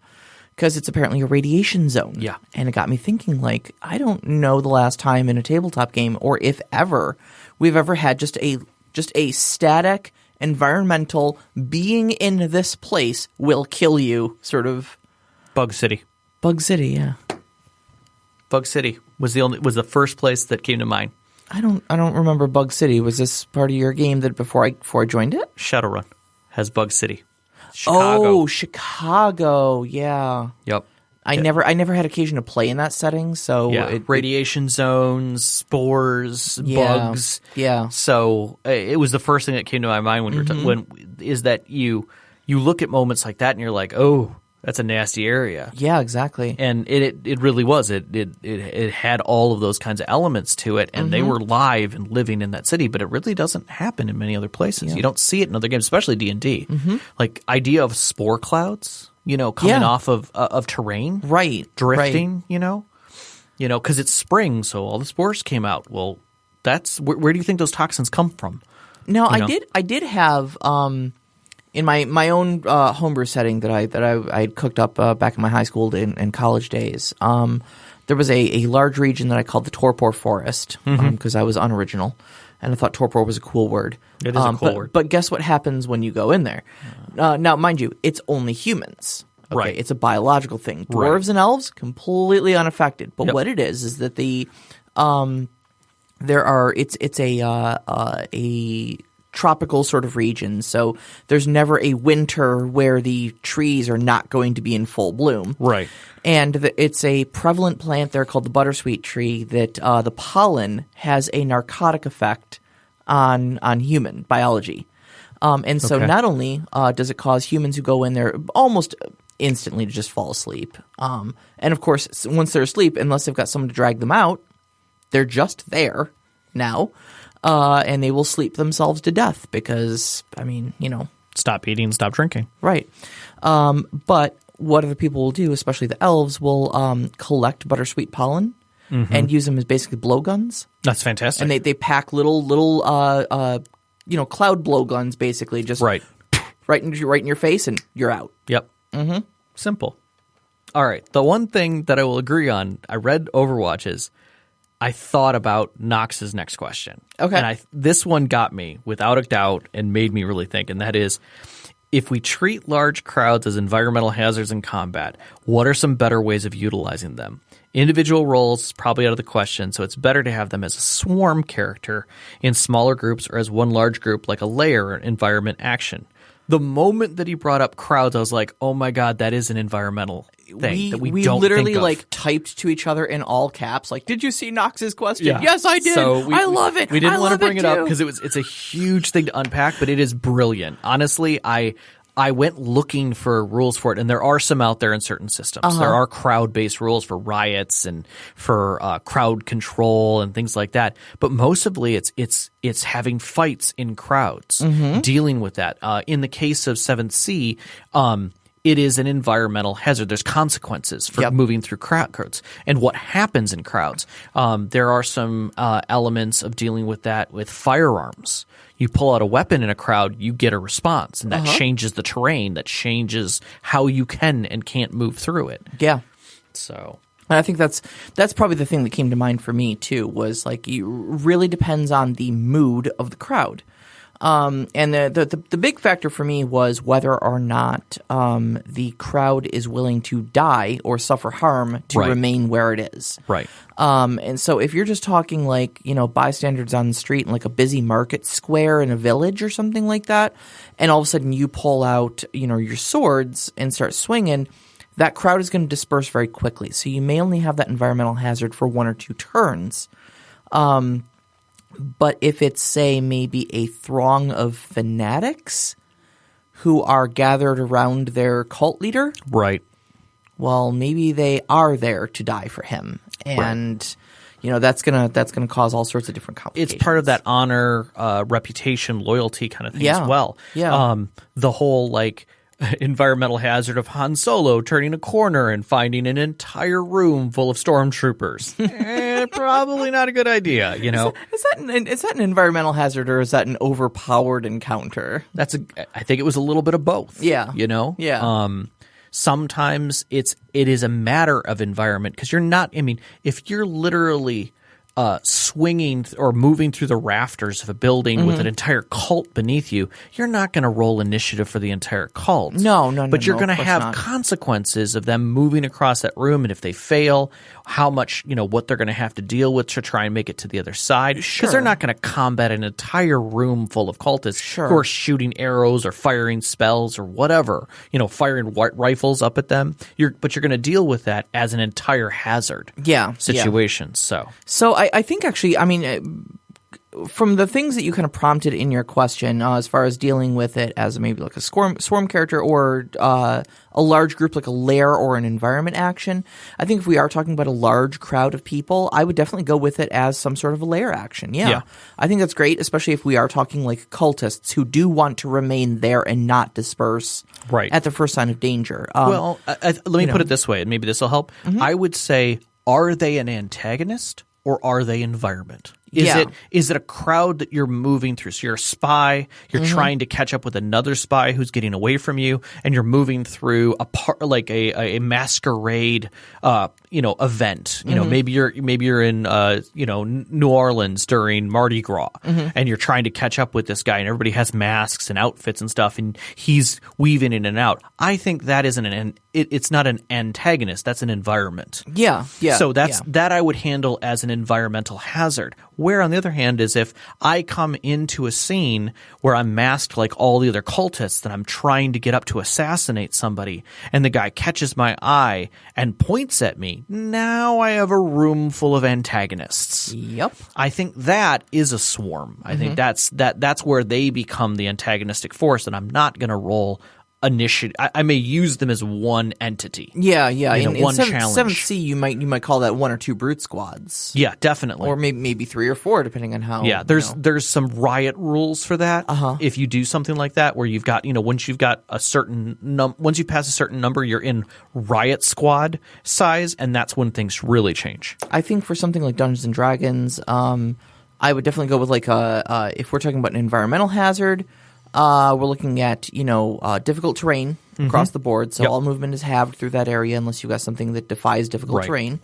because it's apparently a radiation zone. Yeah, and it got me thinking. Like, I don't know the last time in a tabletop game, or if ever, we've ever had just a static environmental being in this place will kill you sort of. Bug City. Bug City, yeah. Bug City was the first place that came to mind. I don't remember Bug City. Was this part of your game that before I joined it? Shadowrun has Bug City. Chicago. Oh, Chicago, yeah. Yep. I never had occasion to play in that setting, so radiation zones, spores, bugs. Yeah. So it was the first thing that came to my mind when when is that you look at moments like that and you're like, oh, that's a nasty area. Yeah, exactly. And it really was. It had all of those kinds of elements to it, and they were live and living in that city. But it really doesn't happen in many other places. Yeah. You don't see it in other games, especially D&D. Like idea of spore clouds. Coming off of terrain, right? Drifting, right. Because it's spring, so all the spores came out. Well, that's where do you think those toxins come from? No, I did have in my own homebrew setting that I had cooked up back in my high school and college days. There was a large region that I called the Torpor Forest because I was unoriginal. And I thought torpor was a cool word. It is a cool word. But guess what happens when you go in there? Now, mind you, it's only humans. Okay? Right. It's a biological thing. Dwarves and elves, completely unaffected. But what it is that it's a tropical sort of region. So there's never a winter where the trees are not going to be in full bloom. Right. And it's a prevalent plant there called the buttersweet tree that the pollen has a narcotic effect on human biology. And so not only does it cause humans who go in there almost instantly to just fall asleep. And of course, once they're asleep, unless they've got someone to drag them out, they're just there now. And they will sleep themselves to death because, stop eating, stop drinking. Right. But what other people will do, especially the elves, will collect buttersweet pollen and use them as basically blowguns. That's fantastic. And they pack little cloud blowguns basically, just right in your face, and you're out. Yep. Simple. All right. The one thing that I will agree on, I read Overwatches. I thought about Nox's next question. Okay. And this one got me without a doubt and made me really think, and that is, if we treat large crowds as environmental hazards in combat, what are some better ways of utilizing them? Individual roles is probably out of the question, so it's better to have them as a swarm character in smaller groups or as one large group like a layer or environment action. The moment that he brought up crowds, I was like, oh my God, that is an environmental thing that we don't literally think of. Typed to each other in all caps, like, did you see Nox's question? Yeah. Yes, I did. So I love it. We didn't want to bring it up because it's a huge thing to unpack, but it is brilliant. Honestly, I went looking for rules for it, and there are some out there in certain systems. There are crowd-based rules for riots and for crowd control and things like that. But mostly, it's having fights in crowds, dealing with that. In the case of 7th Sea, it is an environmental hazard. There's consequences for moving through crowds and what happens in crowds. There are some elements of dealing with that with firearms. You pull out a weapon in a crowd, you get a response, and that changes the terrain. That changes how you can and can't move through it. Yeah. So, and I think that's probably the thing that came to mind for me too. Was like, it really depends on the mood of the crowd. And the big factor for me was whether or not the crowd is willing to die or suffer harm to remain where it is. Right. And so if you're just talking like, bystanders on the street in like a busy market square in a village or something like that, and all of a sudden you pull out, your swords and start swinging, that crowd is going to disperse very quickly. So you may only have that environmental hazard for 1 or 2 turns. But if it's, say, maybe a throng of fanatics who are gathered around their cult leader, right? Well, maybe they are there to die for him, and that's gonna cause all sorts of different complications. It's part of that honor, reputation, loyalty kind of thing as well. Yeah. The whole environmental hazard of Han Solo turning a corner and finding an entire room full of stormtroopers. Probably not a good idea, Is that an environmental hazard, or is that an overpowered encounter? I think it was a little bit of both. Yeah. Yeah. Sometimes it is a matter of environment, because you're not, if you're literally swinging or moving through the rafters of a building with an entire cult beneath you, you're not going to roll initiative for the entire cult. No. But you're going to of course have not. consequences of them moving across that room, and if they fail, how much, what they're going to have to deal with to try and make it to the other side. Because Sure. they're not going to combat an entire room full of cultists Sure. who are shooting arrows or firing spells or whatever, firing rifles up at them. But you're going to deal with that as an entire hazard situation. So I think actually, I mean, from the things that you kind of prompted in your question, as far as dealing with it as maybe like a swarm character or a large group like a lair or an environment action, I think if we are talking about a large crowd of people, I would definitely go with it as some sort of a lair action. Yeah. I think that's great, especially if we are talking like cultists who do want to remain there and not disperse at the first sign of danger. Let me put it this way, and maybe this will help. I would say, are they an antagonist or are they environment? Is it a crowd that you're moving through? So you're a spy, you're trying to catch up with another spy who's getting away from you, and you're moving through a masquerade event. Maybe you're in New Orleans during Mardi Gras, and you're trying to catch up with this guy, and everybody has masks and outfits and stuff, and he's weaving in and out. I think that isn't it's not an antagonist, that's an environment. So that I would handle as an environmental hazard. Where, on the other hand, is if I come into a scene where I'm masked like all the other cultists and I'm trying to get up to assassinate somebody, and the guy catches my eye and points at me, now I have a room full of antagonists. Yep. I think that is a swarm. I think that's where they become the antagonistic force, and I'm not going to roll initiative. I may use them as one entity. In one 7th C, you might call that one or two brute squads. Yeah, definitely. Or maybe 3 or 4, depending on how. Yeah, there's some riot rules for that. If you do something like that, where you've got once you've got a certain once you pass a certain number, you're in riot squad size, and that's when things really change. I think for something like Dungeons and Dragons, I would definitely go with like if we're talking about an environmental hazard. We're looking at, difficult terrain across the board. So all movement is halved through that area unless you've got something that defies difficult terrain.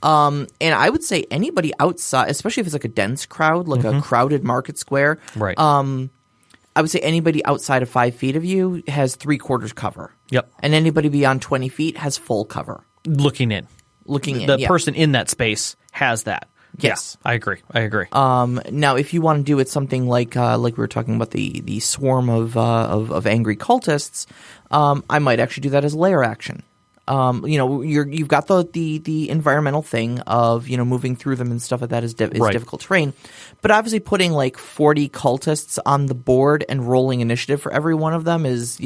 And I would say anybody outside, especially if it's like a dense crowd, like a crowded market square. Right. I would say anybody outside of 5 feet of you has 3/4 cover. Yep. And anybody beyond 20 feet has full cover. Looking in. The person in that space has that. Yes, yeah, I agree. Now, if you want to do it something like we were talking about the swarm of angry cultists, I might actually do that as lair action. You've got the environmental thing of moving through them and stuff like that is difficult terrain, but obviously putting like 40 cultists on the board and rolling initiative for every one of them is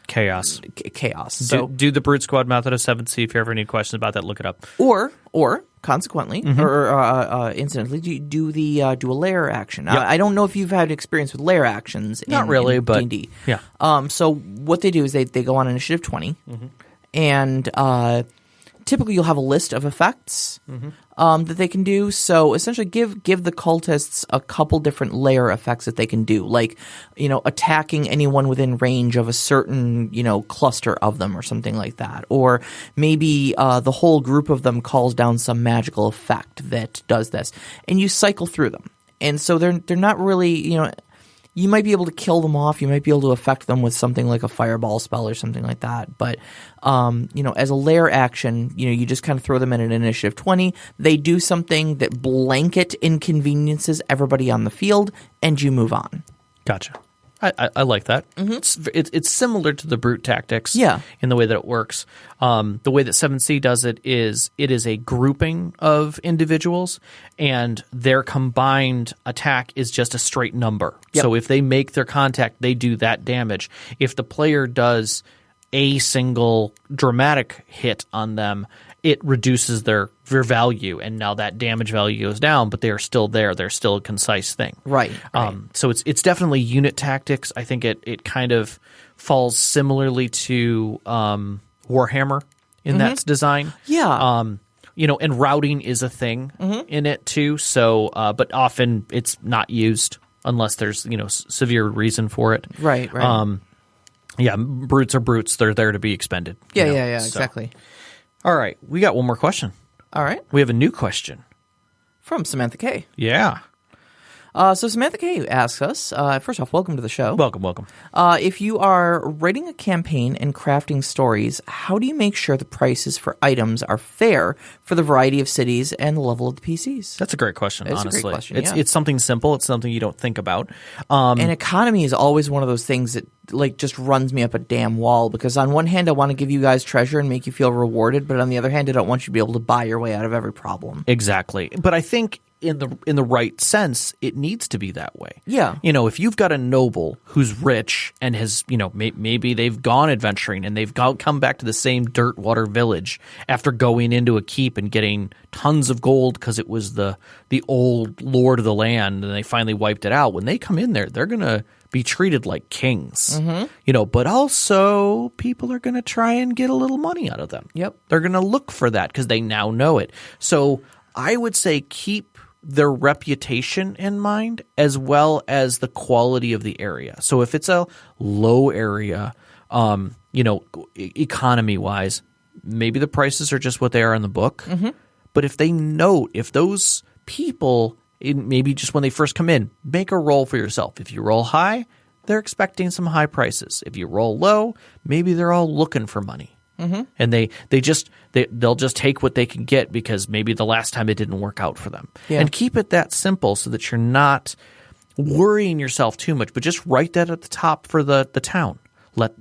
chaos. Chaos. So do the brute squad method of 7th C. If you ever need questions about that, look it up. Or consequently, or incidentally, do a lair action. Yep. I don't know if you've had experience with lair actions. Not really, but D&D. Yeah. So what they do is they go on initiative 20, and typically you'll have a list of effects that they can do. So essentially give the cultists a couple different layer effects that they can do, like attacking anyone within range of a certain cluster of them or something like that, or maybe the whole group of them calls down some magical effect that does this, and you cycle through them. And so they're not really you might be able to kill them off. You might be able to affect them with something like a fireball spell or something like that. But, as a lair action, you just kind of throw them in an initiative 20. They do something that blanket inconveniences everybody on the field, and you move on. Gotcha. I like that. It's similar to the brute tactics in the way that it works. The way that 7C does it is a grouping of individuals, and their combined attack is just a straight number. Yep. So if they make their contact, they do that damage. If the player does a single dramatic hit on them, it reduces their value, and now that damage value goes down, but they are still there. They're still a concise thing. Right. So it's definitely unit tactics. I think it kind of falls similarly to Warhammer in that design. Yeah. And routing is a thing in it too. So, but often it's not used unless there's severe reason for it. Right. Yeah, brutes are brutes. They're there to be expended. Yeah, exactly. All right, we got one more question. All right. We have a new question. from Samantha K. Yeah. So Samantha K asks us, first off, welcome to the show. Welcome. If you are writing a campaign and crafting stories, how do you make sure the prices for items are fair for the variety of cities and the level of the PCs? That's a great question, It's honestly. a great question, It's something simple. It's something you don't think about. And economy is always one of those things that just runs me up a damn wall, because on one hand I want to give you guys treasure and make you feel rewarded, but on the other hand I don't want you to be able to buy your way out of every problem. Exactly. But I think in the right sense, it needs to be that way. Yeah. If you've got a noble who's rich and has, maybe they've gone adventuring and they've come back to the same Dirtwater village after going into a keep and getting tons of gold because it was the old lord of the land and they finally wiped it out. When they come in there, they're going to be treated like kings. But also people are going to try and get a little money out of them. Yep. They're going to look for that because they now know it. So I would say keep their reputation in mind as well as the quality of the area. So if it's a low area, economy-wise, maybe the prices are just what they are in the book. But if those people, maybe just when they first come in, make a roll for yourself. If you roll high, they're expecting some high prices. If you roll low, maybe they're all looking for money. And they'll just take what they can get because maybe the last time it didn't work out for them. Yeah. And keep it that simple so that you're not worrying yourself too much, but just write that at the top for the town.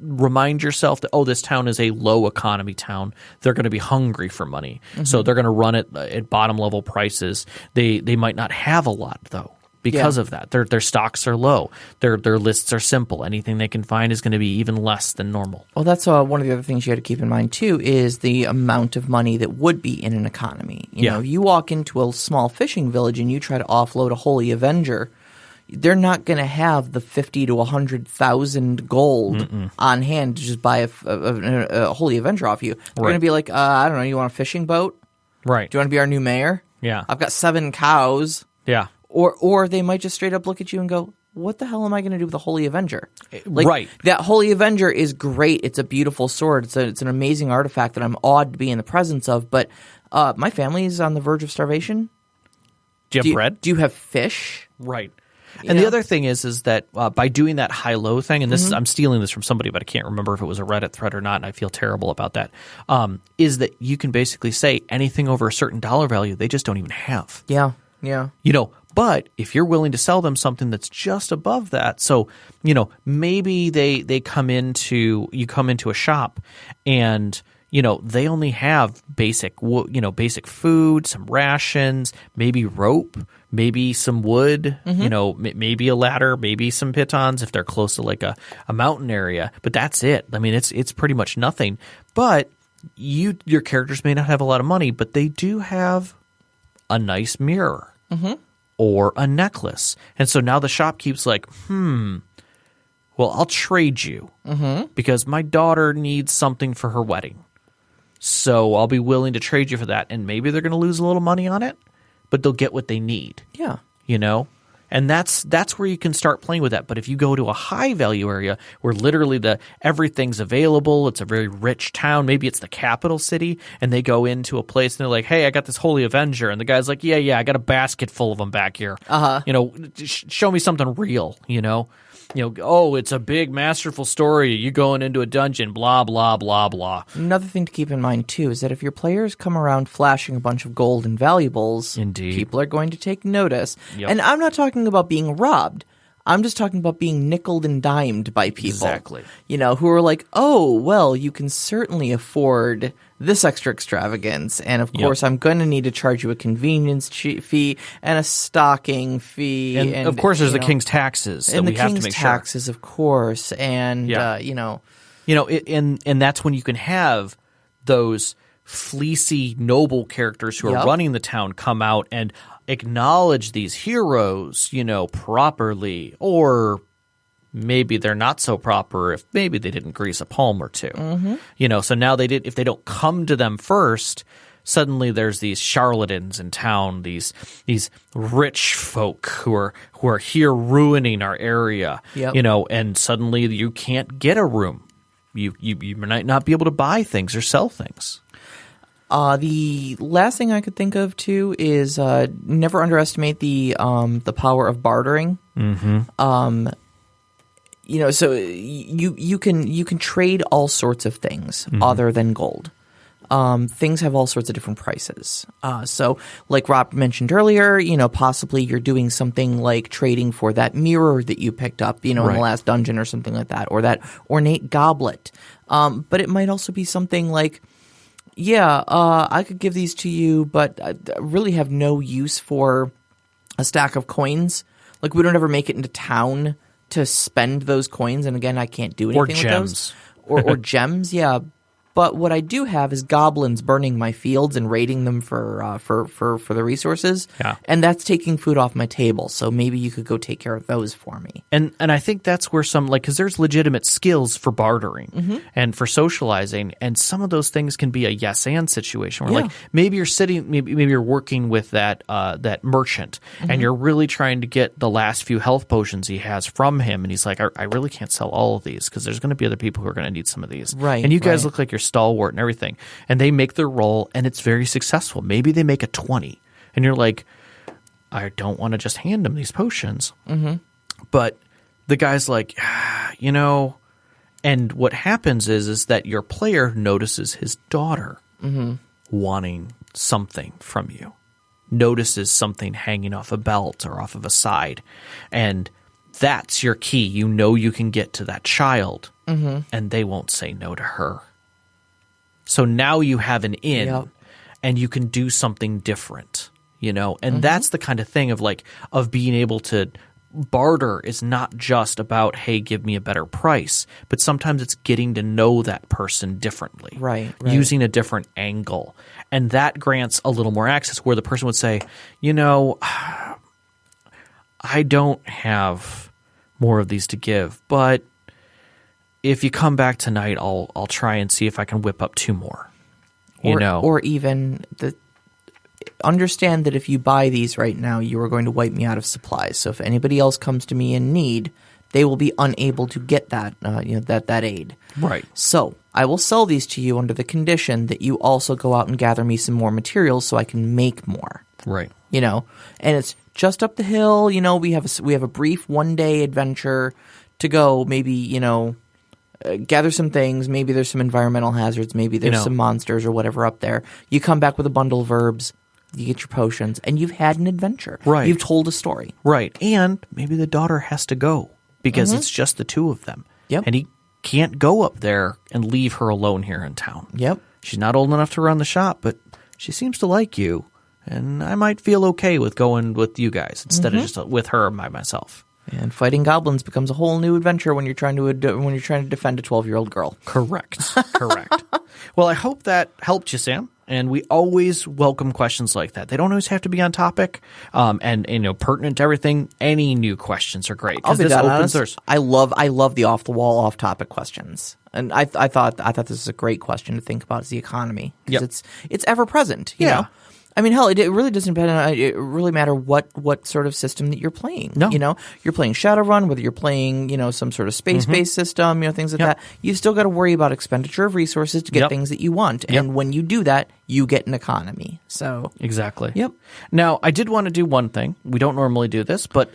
Remind yourself that, this town is a low economy town. They're going to be hungry for money. So they're going to run it at bottom level prices. They might not have a lot though. Because of that, their stocks are low. Their lists are simple. Anything they can find is going to be even less than normal. Well, that's one of the other things you have to keep in mind too is the amount of money that would be in an economy. You walk into a small fishing village and you try to offload a Holy Avenger, they're not going to have the 50 to 100,000 gold on hand to just buy a Holy Avenger off you. They're going to be like, I don't know, you want a fishing boat? Right. Do you want to be our new mayor? Yeah. I've got 7 cows. Yeah. Or they might just straight up look at you and go, what the hell am I going to do with a Holy Avenger? Right. That Holy Avenger is great. It's a beautiful sword. It's an amazing artifact that I'm awed to be in the presence of. But my family is on the verge of starvation. Do you have bread? Do you have fish? Right. And the other thing is that by doing that high-low thing, and this is, I'm stealing this from somebody, but I can't remember if it was a Reddit thread or not, and I feel terrible about that, is that you can basically say anything over a certain dollar value, they just don't even have. Yeah. But if you're willing to sell them something that's just above that, so, maybe you come into a shop and, they only have basic food, some rations, maybe rope, maybe some wood, maybe a ladder, maybe some pitons if they're close to like a mountain area. But that's it. I mean, it's pretty much nothing. But your characters may not have a lot of money, but they do have a nice mirror. Or a necklace. And so now the shopkeep's like, well, I'll trade you because my daughter needs something for her wedding. So I'll be willing to trade you for that. And maybe they're going to lose a little money on it, but they'll get what they need. Yeah. And that's where you can start playing with that. But if you go to a high value area where literally everything's available, it's a very rich town, maybe it's the capital city, and they go into a place and they're like, hey, I got this Holy Avenger. And the guy's like, yeah, I got a basket full of them back here. Show me something real, it's a big masterful story. You going into a dungeon, blah, blah, blah, blah. Another thing to keep in mind, too, is that if your players come around flashing a bunch of gold and valuables, Indeed. People are going to take notice. Yep. And I'm not talking about being robbed. I'm just talking about being nickeled and dimed by people. Exactly. Who are like, oh, well, you can certainly afford this extra extravagance. And, of course, I'm going to need to charge you a convenience fee and a stocking fee. And of course, there's the king's taxes that we have to make sure. And the king's taxes, of course. And, and that's when you can have those fleecy, noble characters who are running the town come out and acknowledge these heroes, properly, or maybe they're not so proper if maybe they didn't grease a palm or two. So now if they don't come to them first, suddenly there's these charlatans in town, these rich folk who are here ruining our area, and suddenly you can't get a room. You might not be able to buy things or sell things. The last thing I could think of too is never underestimate the power of bartering. Mm-hmm. So you can trade all sorts of things other than gold. Things have all sorts of different prices. So like Rob mentioned earlier, possibly you're doing something like trading for that mirror that you picked up, in the last dungeon or something like that, or that ornate goblet. But it might also be something like, I could give these to you, but I really have no use for a stack of coins. Like, we don't ever make it into town to spend those coins, and again, I can't do anything with those. Or gems, yeah. But what I do have is goblins burning my fields and raiding them for the resources. Yeah. And that's taking food off my table. So maybe you could go take care of those for me. And I think that's where some, because there's legitimate skills for bartering and for socializing, and some of those things can be a yes and situation where like maybe you're sitting, maybe you're working with that merchant and you're really trying to get the last few health potions he has from him, and he's like, I really can't sell all of these because there's going to be other people who are going to need some of these. Right. And you guys look like you're stalwart and everything, and they make their roll and it's very successful. Maybe they make a 20 and you're like, I don't want to just hand them these potions. But the guy's like, and what happens is that your player notices his daughter wanting something from you, notices something hanging off a belt or off of a side, and that's your key. You can get to that child and they won't say no to her. So now you have an in, and you can do something different, and that's the kind of thing of being able to barter is not just about, hey, give me a better price, but sometimes it's getting to know that person differently, right. Using a different angle. And that grants a little more access where the person would say, I don't have more of these to give, but if you come back tonight, I'll try and see if I can whip up 2 more. Or even understand that if you buy these right now, you are going to wipe me out of supplies. So if anybody else comes to me in need, they will be unable to get that that aid. Right. So I will sell these to you under the condition that you also go out and gather me some more materials so I can make more. Right. And it's just up the hill. We have a brief 1-day adventure to go. Maybe gather some things. Maybe there's some environmental hazards. Maybe there's some monsters or whatever up there. You come back with a bundle of herbs. You get your potions, and you've had an adventure. Right. You've told a story. Right. And maybe the daughter has to go because it's just the 2 of them. Yep. And he can't go up there and leave her alone here in town. Yep. She's not old enough to run the shop, but she seems to like you, and I might feel okay with going with you guys instead of just with her by myself. And fighting goblins becomes a whole new adventure when you're trying to defend a 12-year-old girl. Correct. Well, I hope that helped you, Sam. And we always welcome questions like that. They don't always have to be on topic, and pertinent to everything. Any new questions are great I'll because be this that opens honest. doors. I love the off the wall, off topic questions, and I thought this is a great question to think about is the economy because it's ever present. You know? I mean, hell, it really doesn't really matter what sort of system that you're playing. No. You're playing Shadowrun, whether you're playing, some sort of space-based system, things like that. You've still got to worry about expenditure of resources to get things that you want. And when you do that, you get an economy. So Exactly. Yep. Now, I did want to do one thing. We don't normally do this, but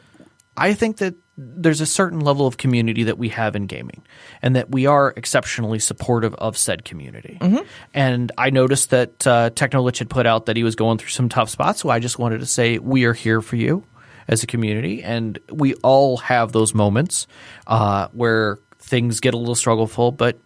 I think that there's a certain level of community that we have in gaming and that we are exceptionally supportive of said community. And I noticed that Technolich had put out that he was going through some tough spots, so I just wanted to say we are here for you as a community, and we all have those moments where things get a little struggleful, but,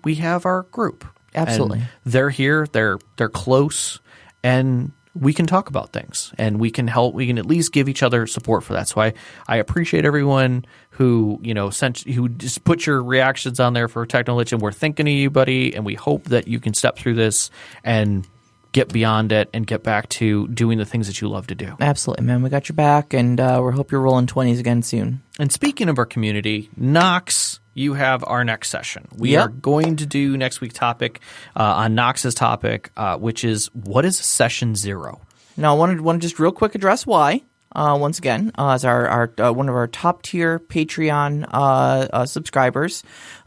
we have our group. Absolutely. And they're here, they're close, and we can talk about things and we can help. We can at least give each other support for that. So I appreciate everyone who, who just put your reactions on there for Technolich, and we're thinking of you, buddy. And we hope that you can step through this and get beyond it and get back to doing the things that you love to do. Absolutely, man. We got your back, and we hope you're rolling 20s again soon. And speaking of our community, Knox, you have our next session. We are going to do next week's topic on Knox's topic, which is what is session 0? Now, I want to just real quick address why. once again, as our one of our top tier Patreon subscribers.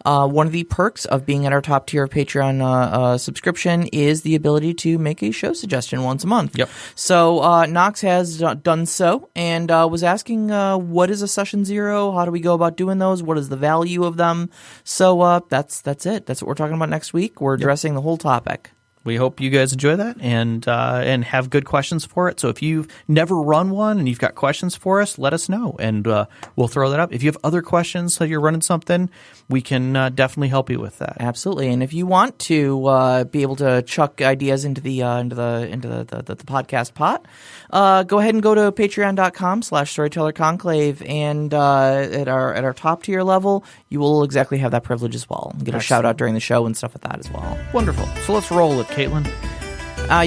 One of the perks of being at our top tier of Patreon subscription is the ability to make a show suggestion once a month. Yep. So Knox has done so and was asking, what is a session zero? How do we go about doing those? What is the value of them? So that's it. That's what we're talking about next week. We're addressing the whole topic. We hope you guys enjoy that and have good questions for it. So if you've never run one and you've got questions for us, let us know, and we'll throw that up. If you have other questions that you're running something, we can definitely help you with that. Absolutely. And if you want to be able to chuck ideas into the podcast pot, go ahead and go to patreon.com/Storyteller Conclave, and at our top tier level, you will exactly have that privilege as well. Get a shout out during the show and stuff like that as well. Wonderful. So let's roll it, Caitlin.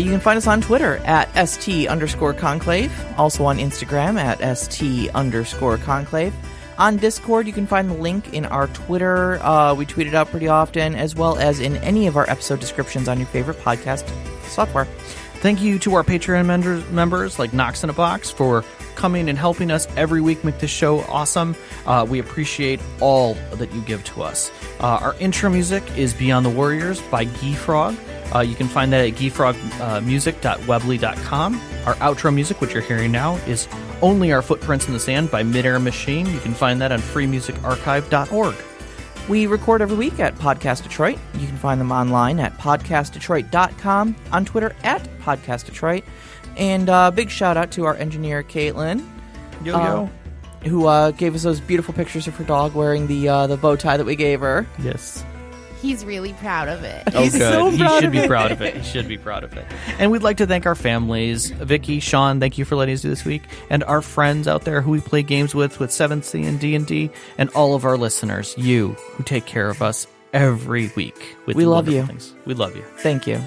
You can find us on Twitter at @ST_Conclave, also on Instagram at @ST_Conclave. On Discord, you can find the link in our Twitter. We tweet it out pretty often, as well as in any of our episode descriptions on your favorite podcast software. Thank you to our Patreon members like Knox in a Box for coming and helping us every week make this show awesome. We appreciate all that you give to us. Our intro music is Beyond the Warriors by Geefrog. You can find that at geefrogmusic.weebly.com. Our outro music, which you're hearing now, is Only Our Footprints in the Sand by Midair Machine. You can find that on freemusicarchive.org. We record every week at Podcast Detroit. You can find them online at podcastdetroit.com, on Twitter at Podcast Detroit. And big shout out to our engineer, Caitlin. Yo. Who gave us those beautiful pictures of her dog wearing the bow tie that we gave her. Yes. He's really proud of it. Oh, He's good. so He proud should of be it. proud of it. He should be proud of it. And we'd like to thank our families. Vicky, Sean, thank you for letting us do this week. And our friends out there who we play games with 7th Sea and D&D. And all of our listeners, you, who take care of us every week. We love you. Things. We love you. Thank you.